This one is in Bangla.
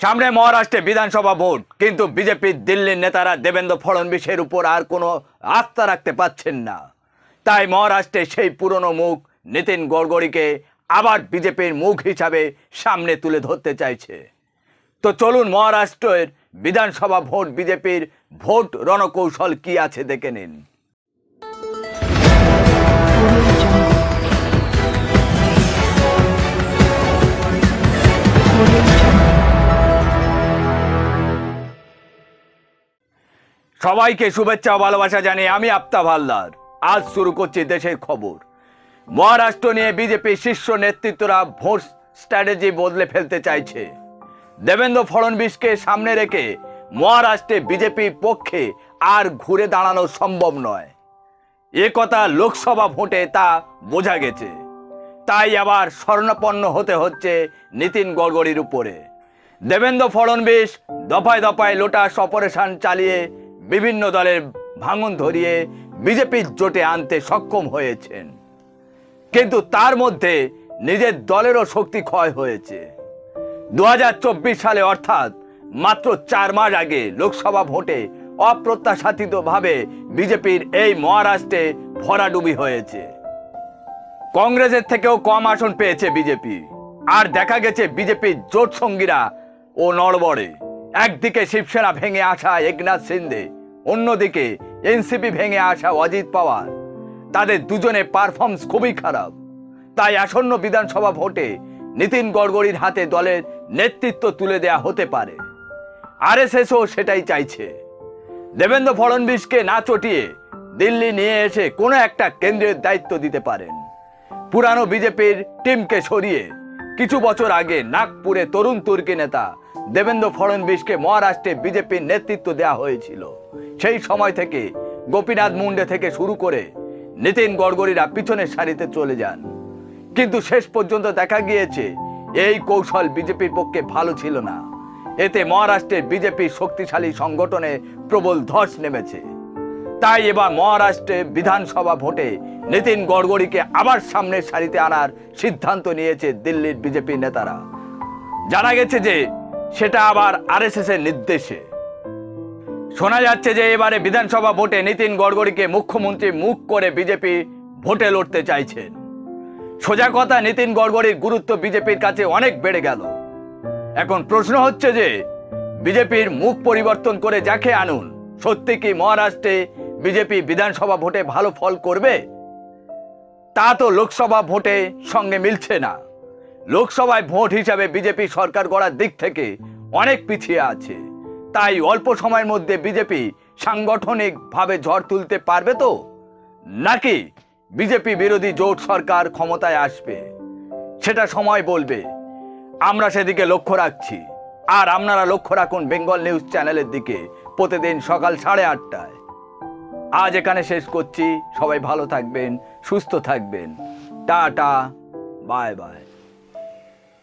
সামনে মহারাষ্ট্রে বিধানসভা ভোট, কিন্তু বিজেপির দিল্লির নেতারা দেবেন্দ্র ফডনবিসের উপর আর কোনো আস্থা রাখতে পারছেন না। তাই মহারাষ্ট্রে সেই পুরনো মুখ নীতিন গড়করিকে আবার বিজেপির মুখ হিসাবে সামনে তুলে ধরতে চাইছে। তো চলুন মহারাষ্ট্রের বিধানসভা ভোট বিজেপির ভোট রণকৌশল কি আছে দেখে নিন। সবাইকে শুভেচ্ছা ও ভালোবাসা জানিয়ে আমি আফতাব হালদার। আজ শুরু করছি দেশের খবর। মহারাষ্ট্র নিয়ে বিজেপি শীর্ষ নেতৃত্বরা ভোট স্ট্র্যাটেজি বদলে ফেলতে চাইছে। দেবেন্দ্র ফডনবিসকে সামনে রেখে মহারাষ্ট্রে বিজেপির পক্ষে আর ঘুরে দাঁড়ানো সম্ভব নয়, এ কথা লোকসভা ভোটে তা বোঝা গেছে। তাই আবার শরণাপন্ন হতে হচ্ছে নীতিন গড়করির উপরে। দেবেন্দ্র ফডনবিস দফায় দফায় লোটাস অপারেশন চালিয়ে বিভিন্ন দলের ভাঙন ধরিয়ে বিজেপির জোটে আনতে সক্ষম হয়েছেন, কিন্তু তার মধ্যে নিজের দলেরও শক্তি ক্ষয় হয়েছে। 2024 সালে অর্থাৎ মাত্র 4 মাস আগে লোকসভা ভোটে অপ্রত্যাশিতভাবে বিজেপির এই মহারাষ্ট্রে ভরাডুবি হয়েছে। কংগ্রেসের থেকেও কম আসন পেয়েছে বিজেপি। আর দেখা গেছে বিজেপির জোট সঙ্গীরা ও নড়বড়ে। একদিকে শিবসেনা ভেঙে আসা একনাথ শিন্দে, অন্যদিকে এনসিপি ভেঙে আসা অজিত পাওয়ার, তাদের দুজনে পারফরমেন্স খুবই খারাপ। তাই আসন্ন বিধানসভা ভোটে নীতিন গড়করির হাতে দলের নেতৃত্ব তুলে দেয়া হতে পারে। আরএসএসও সেটাই চাইছে। দেবেন্দ্র ফডনবিসকে না চটিয়ে দিল্লি নিয়ে এসে কোনো একটা কেন্দ্রের দায়িত্ব দিতে পারেন। পুরানো বিজেপির টিমকে সরিয়ে কিছু বছর আগে নাগপুরে তরুণ তুর্কি নেতা দেবেন্দ্র ফডনবিসকে মহারাষ্ট্রে বিজেপির নেতৃত্ব দেওয়া হয়েছিল। সেই সময় থেকে গোপীনাথ মুন্ডে থেকে শুরু করে নীতিন গড়করিরা পিছনের সারিতে চলে যান। কিন্তু শেষ পর্যন্ত দেখা গিয়েছে এই কৌশল বিজেপির পক্ষে ভালো ছিল না। এতে মহারাষ্ট্রের বিজেপির শক্তিশালী সংগঠনে প্রবল ধস নেমেছে। তাই এবার মহারাষ্ট্রে বিধানসভা ভোটে নীতিন গড়করিকে আবার সামনের সারিতে আনার সিদ্ধান্ত নিয়েছে দিল্লির বিজেপি নেতারা। জানা গেছে যে সেটা আবার আরএসএস এর নির্দেশে। শোনা যাচ্ছে যে এবারে বিধানসভা ভোটে নীতিন গড়করিকে মুখ্যমন্ত্রী মুখ করে বিজেপি ভোটে লড়তে চাইছেন। সোজা কথা, নীতিন গড়করির গুরুত্ব বিজেপির কাছে অনেক বেড়ে গেল। এখন প্রশ্ন হচ্ছে যে বিজেপির মুখ পরিবর্তন করে যাকে আনুন, সত্যি কি মহারাষ্ট্রে বিজেপি বিধানসভা ভোটে ভালো ফল করবে? তা তো লোকসভা ভোটে সঙ্গে মিলছে না। লোকসভায় ভোট হিসাবে বিজেপি সরকার গড়ার দিক থেকে অনেক পিছিয়ে আছে। তাই অল্প সময়ের মধ্যে বিজেপি সাংগঠনিকভাবে ঝড় তুলতে পারবে তো, নাকি বিজেপি বিরোধী জোট সরকার ক্ষমতায় আসবে, সেটা সময় বলবে। আমরা সেদিকে লক্ষ্য রাখছি। আর আপনারা লক্ষ্য রাখুন বেঙ্গল নিউজ চ্যানেলের দিকে প্রতিদিন সকাল 8:30টায়। আজ এখানে শেষ করছি। সবাই ভালো থাকবেন, সুস্থ থাকবেন। Tata, bye bye.